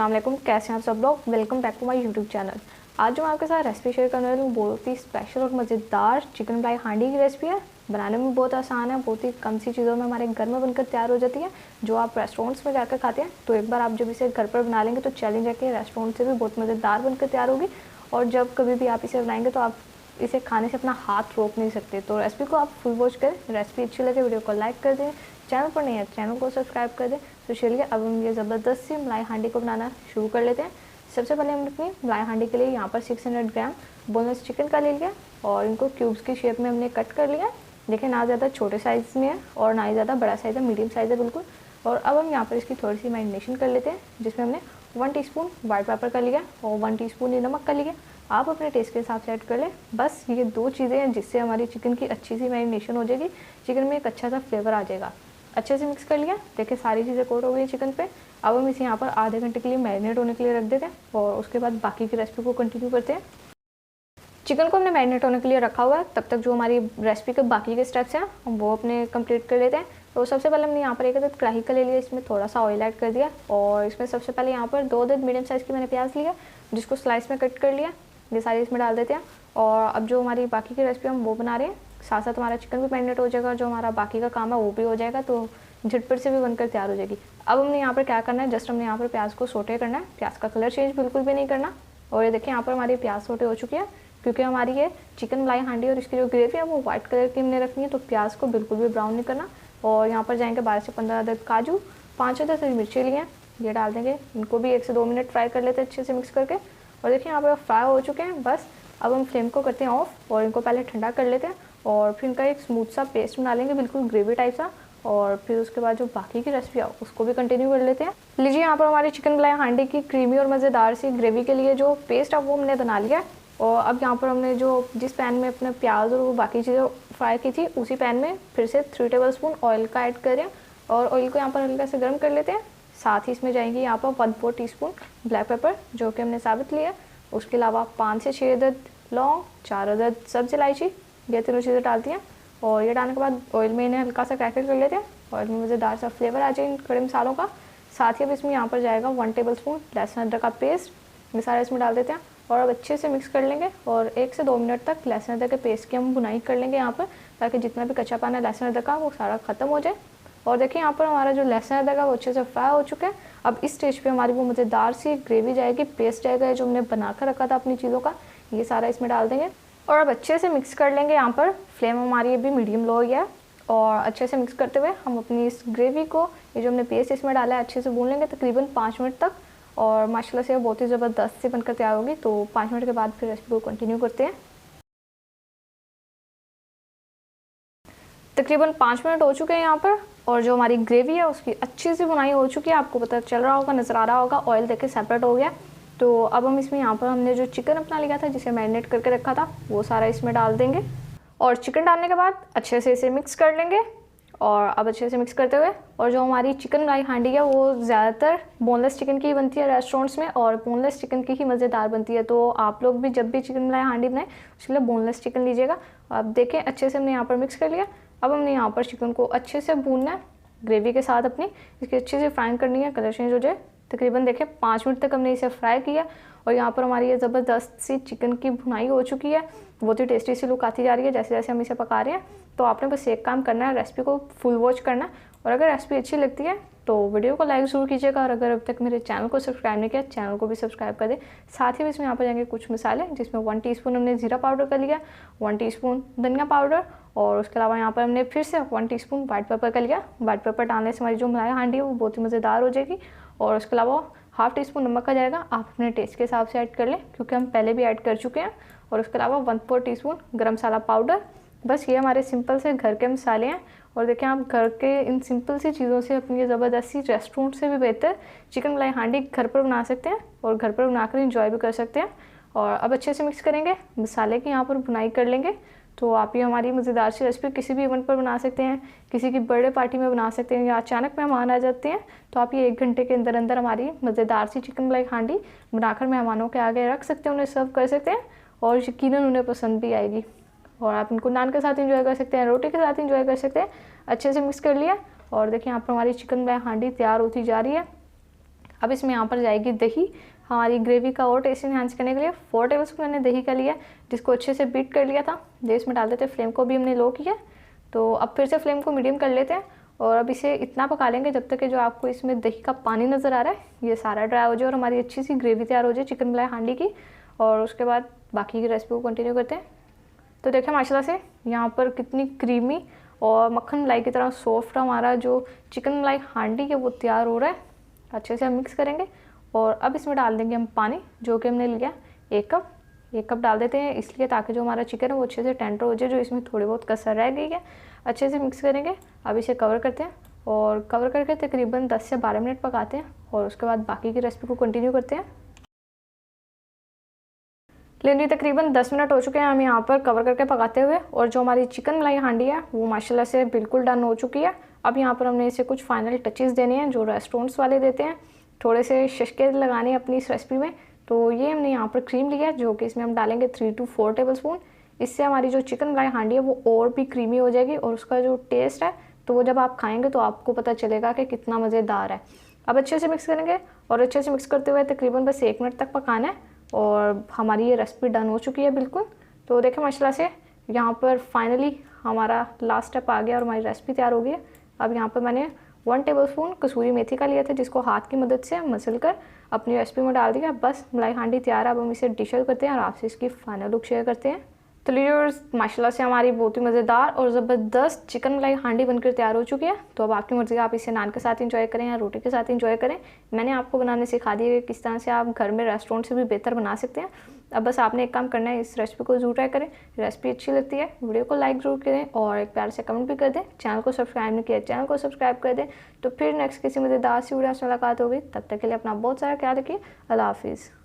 अस्सलाम वालेकुम, कैसे हैं आप सब लोग। Welcome back to my YouTube channel. आज जो मैं आपके साथ रेसिपी शेयर करने वाली हूँ बहुत ही स्पेशल और मज़ेदार चिकन मलाई हांडी की रेसिपी है। बनाने में बहुत आसान है, बहुत ही कम सी चीज़ों में हमारे घर में बनकर तैयार हो जाती है, जो आप रेस्टोरेंट्स में जाकर खाते हैं। तो एक बार आप जब इसे घर पर बना लेंगे तो चैलेंज है कि रेस्टोरेंट से भी बहुत मज़ेदार बनकर तैयार होगी। और जब कभी भी आप इसे बनाएंगे तो आप इसे खाने से अपना हाथ रोक नहीं सकते। तो रेसिपी को आप फुल वॉच करें। रेसिपी अच्छी लगे वीडियो को लाइक कर दें, चैनल पर नहीं है चैनल को सब्सक्राइब कर दें। तो चलिए अब हम ये ज़बरदस्त सी मलाई हांडी को बनाना शुरू कर लेते हैं। सबसे पहले हमने अपनी मलाई हांडी के लिए यहाँ पर 600 ग्राम बोनलेस चिकन का ले लिया और इनको क्यूब्स की शेप में हमने कट कर लिया। देखिए ना ज़्यादा छोटे साइज़ में है और ना ही ज़्यादा बड़ा साइज़ है, मीडियम साइज़ है बिल्कुल। और अब हम यहाँ पर इसकी थोड़ी सी मैरिनेशन कर लेते हैं, जिसमें हमने 1 टीस्पून वाइट पेपर का लिया और 1 टीस्पून ही नमक का लिया। आप अपने टेस्ट के हिसाब से ऐड कर लें। बस ये 2 चीज़ें हैं जिससे हमारी चिकन की अच्छी सी मैरिनेशन हो जाएगी, चिकन में एक अच्छा सा फ्लेवर आ जाएगा। अच्छे से मिक्स कर लिया। देखिए सारी चीज़ें कोट हो गई चिकन पे। अब हम इसे यहाँ पर आधे घंटे के लिए मैरिनेट होने के लिए रख देते हैं और उसके बाद बाकी की रेसिपी को कंटिन्यू करते हैं। चिकन को हमने मैरिनेट होने के लिए रखा हुआ है, तब तक जो हमारी रेसिपी के बाकी के स्टेप्स हैं हम वो अपने कंप्लीट कर लेते हैं। तो सबसे पहले हमने यहाँ पर एक अदद कढ़ाई का ले लिया, इसमें थोड़ा सा ऑयल ऐड कर दिया और इसमें सबसे पहले यहाँ पर 2 अदद मीडियम साइज़ की मैंने प्याज लिया, जिसको स्लाइस में कट कर लिया। ये सारी इसमें डाल देते हैं और अब जो हमारी बाकी की रेसिपी हम वो बना रहे हैं, साथ साथ हमारा चिकन भी मैरिनेट हो जाएगा और जो हमारा बाकी का काम है वो भी हो जाएगा, तो झटपट से भी बनकर तैयार हो जाएगी। अब हमने यहाँ पर क्या करना है, जस्ट हमने यहाँ पर प्याज को सोटे करना है, प्याज का कलर चेंज बिल्कुल भी नहीं करना। और ये देखिए यहाँ पर हमारी प्याज सोटे हो चुकी है, क्योंकि हमारी ये चिकन मलाई हांडी और इसकी जो ग्रेवी है वो व्हाइट कलर की हमने रखनी है, तो प्याज को बिल्कुल भी ब्राउन नहीं करना। और यहाँ पर जाएंगे 12 से 15 अदद काजू, 5 अदद हरी मिर्ची लिए हैं, ये डाल देंगे। इनको भी 1 से 2 मिनट फ्राई कर लेते हैं अच्छे से मिक्स करके। और देखिए यहाँ पर फ्राई हो चुके हैं। बस अब हम फ्लेम को करते हैं ऑफ और इनको पहले ठंडा कर लेते हैं और फिर इनका एक स्मूथ सा पेस्ट बना लेंगे, बिल्कुल ग्रेवी टाइप सा। और फिर उसके बाद जो बाकी की रेसिपी है उसको भी कंटिन्यू कर लेते हैं। लीजिए यहाँ पर हमारी चिकन मलाई हांडी की क्रीमी और मज़ेदार सी ग्रेवी के लिए जो पेस्ट है वो हमने बना लिया। और अब यहाँ पर हमने जो जिस पैन में अपने प्याज और वो बाकी चीज़ें फ्राई की थी, उसी पैन में फिर से 3 टेबलस्पून ऑयल का ऐड करें और ऑयल को यहाँ पर हल्का से गर्म कर लेते हैं। साथ ही इसमें जाएंगी यहाँ पर 1/4 टीस्पून ब्लैक पेपर, जो कि हमने साबित लिया। उसके अलावा 5 से 6 अदद लौंग, 4 अदद सब्ज़ इलायची, ये तीनों चीज़ें डालती हैं। और ये डालने के बाद ऑयल में इन्हें हल्का सा क्रैकल कर लेते हैं। ऑयल में मज़ेदार सा फ्लेवर आ जाए इन खड़े मसालों का। साथ ही अब इसमें यहाँ पर जाएगा 1 टेबलस्पून लहसुन अदरक का पेस्ट, ये सारा इसमें डाल देते हैं और अब अच्छे से मिक्स कर लेंगे। और 1 से 2 मिनट तक लहसुन अदरक के पेस्ट की हम भुनाई कर लेंगे यहाँ पर, ताकि जितना भी कच्चा पाना है लहसुन अदरक का वो सारा ख़त्म हो जाए। और देखिए यहाँ पर हमारा जो लहसुन अदरक है वो अच्छे से फ्राई हो चुका है। अब इस स्टेज पे हमारी वो मज़ेदार सी ग्रेवी जाएगी, पेस्ट जाएगा जो हमने बना कर रखा था अपनी चीज़ों का, ये सारा इसमें डाल देंगे और अब अच्छे से मिक्स कर लेंगे। यहाँ पर फ्लेम हमारी अभी मीडियम लो हो गया है और अच्छे से मिक्स करते हुए हम अपनी इस ग्रेवी को, ये जो हमने पेस्ट इसमें डाला है, अच्छे से भून लेंगे तकरीबन 5 मिनट तक। और माशाल्लाह से बहुत ही ज़बरदस्त से बनकर तैयार होगी। तो 5 मिनट के बाद फिर रेसिपी को कंटिन्यू करते हैं। तकरीबन 5 मिनट हो चुके हैं यहाँ पर और जो हमारी ग्रेवी है उसकी अच्छी सी बुनाई हो चुकी है। आपको पता चल रहा होगा, नज़र आ रहा होगा, ऑयल देखे सेपरेट हो गया। तो अब हम इसमें यहाँ पर हमने जो चिकन अपना लिया था, जिसे मैरिनेट करके रखा था, वो सारा इसमें डाल देंगे और चिकन डालने के बाद अच्छे से इसे मिक्स कर लेंगे। और अब अच्छे से मिक्स करते हुए, और जो हमारी चिकन मलाई हांडी है वो ज़्यादातर बोनलेस चिकन की बनती है रेस्टोरेंट्स में, और बोनलेस चिकन की ही मज़ेदार बनती है। तो आप लोग भी जब भी चिकन मलाई हांडी बनाएं उसके लिए बोनलेस चिकन लीजिएगा। अब देखें अच्छे से हमने यहाँ पर मिक्स कर लिया। अब हमने यहाँ पर चिकन को अच्छे से भूनना है ग्रेवी के साथ अपनी, इसकी अच्छे से फ्राई करनी है, कलर चेंज हो जाए। तकरीबन देखें 5 मिनट तक हमने इसे फ्राई किया और यहाँ पर हमारी ये ज़बरदस्त सी चिकन की भुनाई हो चुकी है। बहुत ही टेस्टी सी लुक आती जा रही है जैसे जैसे हम इसे पका रहे हैं। तो आपने बस एक काम करना है, रेसिपी को फुल वॉच करना है और अगर रेसिपी अच्छी लगती है तो वीडियो को लाइक ज़रूर कीजिएगा। और अगर अब तक मेरे चैनल को सब्सक्राइब नहीं किया, चैनल को भी सब्सक्राइब कर दें। साथ ही इसमें यहाँ पर जाएंगे कुछ मसाले, जिसमें 1 टीस्पून हमने ज़ीरा पाउडर का लिया, 1 टीस्पून धनिया पाउडर और उसके अलावा यहाँ पर हमने फिर से 1 टीस्पून वाइट पेपर का लिया। वाइट पेपर डालने से हमारी जो मलाई हांडी है वो बहुत ही मज़ेदार हो जाएगी। और उसके अलावा 1/2 टीस्पून नमक का जाएगा, आप अपने टेस्ट के हिसाब से ऐड कर लें, क्योंकि हम पहले भी ऐड कर चुके हैं। और उसके अलावा 1/4 टीस्पून गरम मसाला पाउडर। बस ये हमारे सिंपल से घर के मसाले हैं। और देखें आप घर के इन सिंपल सी चीज़ों से अपनी ज़बरदस्ती रेस्टोरेंट से भी बेहतर चिकन मलाई हांडी घर पर बना सकते हैं और घर पर बनाकर इंजॉय भी कर सकते हैं। और अब अच्छे से मिक्स करेंगे, मसाले की यहाँ पर बुनाई कर लेंगे। तो आप ये हमारी मज़ेदार सी रेसिपी किसी भी इवेंट पर बना सकते हैं, किसी की बर्थडे पार्टी में बना सकते हैं, या अचानक मेहमान आ जाते हैं तो आप ये 1 घंटे के अंदर अंदर हमारी मज़ेदार सी चिकन मलाई हांडी बनाकर मेहमानों के आगे रख सकते हैं, उन्हें सर्व कर सकते हैं और यकीनन उन्हें पसंद भी आएगी। और आप इनको नान के साथ इंजॉय कर सकते हैं, रोटी के साथ इंजॉय कर सकते हैं। अच्छे से मिक्स कर लिया और देखिए यहाँ पर हमारी चिकन मलाई हांडी तैयार होती जा रही है। अब इसमें यहाँ पर जाएगी दही, हमारी ग्रेवी का और टेस्ट इन्हांस करने के लिए 4 टेबलस्पून मैंने दही का लिया, जिसको अच्छे से बीट कर लिया था। ये इसमें डाल देते हैं, फ्लेम को भी हमने लो किया। तो अब फिर से फ्लेम को मीडियम कर लेते हैं और अब इसे इतना पका लेंगे जब तक कि जो आपको इसमें दही का पानी नज़र आ रहा है ये सारा ड्राई हो जाए और हमारी अच्छी सी ग्रेवी तैयार हो जाए चिकन मलाई हांडी की। और उसके बाद बाकी की रेसिपी को कंटिन्यू करते हैं। तो देखें माशाल्लाह से यहाँ पर कितनी क्रीमी और मक्खन मलाई की तरह सॉफ्ट हमारा जो चिकन मलाई हांडी है वो तैयार हो रहा है। अच्छे से हम मिक्स करेंगे और अब इसमें डाल देंगे हम पानी, जो कि हमने लिया 1 कप। 1 कप डाल देते हैं इसलिए ताकि जो हमारा चिकन है वो अच्छे से टेंडर हो जाए, जो इसमें थोड़ी बहुत कसर रह गई है। अच्छे से मिक्स करेंगे। अब इसे कवर करते हैं और कवर करके तकरीबन 10 से 12 मिनट पकाते हैं और उसके बाद बाकी की रेसिपी को कंटिन्यू करते हैं। लेकिन तकरीबन 10 मिनट हो चुके हैं हम यहाँ पर कवर करके पकाते हुए और जो हमारी चिकन मलाई हांडी है वो माशाल्लाह से बिल्कुल डन हो चुकी है। अब यहाँ पर हमने इसे कुछ फाइनल टचेस देने हैं जो रेस्टोरेंट्स वाले देते हैं, थोड़े से शशके लगाने हैं अपनी इस रेसिपी में। तो ये हमने यहाँ पर क्रीम लिया है जो कि इसमें हम डालेंगे 3 to 4 टेबलस्पून। इससे हमारी जो चिकन मलाई हांडी है वो और भी क्रीमी हो जाएगी और उसका जो टेस्ट है तो वो जब आप खाएंगे तो आपको पता चलेगा कि कितना मज़ेदार है। अब अच्छे से मिक्स करेंगे और अच्छे से मिक्स करते हुए तकरीबन बस 1 मिनट तक पकाना है और हमारी ये रेसिपी डन हो चुकी है बिल्कुल। तो देखें माशाल्लाह से यहाँ पर फाइनली हमारा लास्ट स्टेप आ गया और हमारी रेसिपी तैयार हो गई है। अब यहाँ पर मैंने 1 टेबलस्पून कसूरी मेथी का लिया था, जिसको हाथ की मदद से मसल कर अपनी रेसिपी में डाल दिया। बस मलाई हांडी तैयार है। अब हम इसे डिश आउट करते हैं और आपसे इसकी फाइनल लुक शेयर करते हैं। तो लीडर्स माशाल्लाह से हमारी बहुत ही मज़ेदार और ज़बरदस्त चिकन मलाई हांडी बनकर तैयार हो चुकी है। तो अब आपकी मर्ज़ी, आप इसे नान के साथ इंजॉय करें या रोटी के साथ इंजॉय करें। मैंने आपको बनाने सिखा दिया कि किस तरह से आप घर में रेस्टोरेंट से भी बेहतर बना सकते हैं। अब बस आपने एक काम करना है, इस रेसिपी को ज़रूर ट्राई करें। रेसिपी अच्छी लगती है वीडियो को लाइक ज़रूर करें और एक प्यार से कमेंट भी कर दें। चैनल को सब्सक्राइब नहीं किया, चैनल को सब्सक्राइब कर दें। तो फिर नेक्स्ट किसी मज़ेदार सी वीडियो से मुलाकात होगी। तब तक के लिए अपना बहुत सारा ख्याल रखिए। अल्लाह हाफिज़।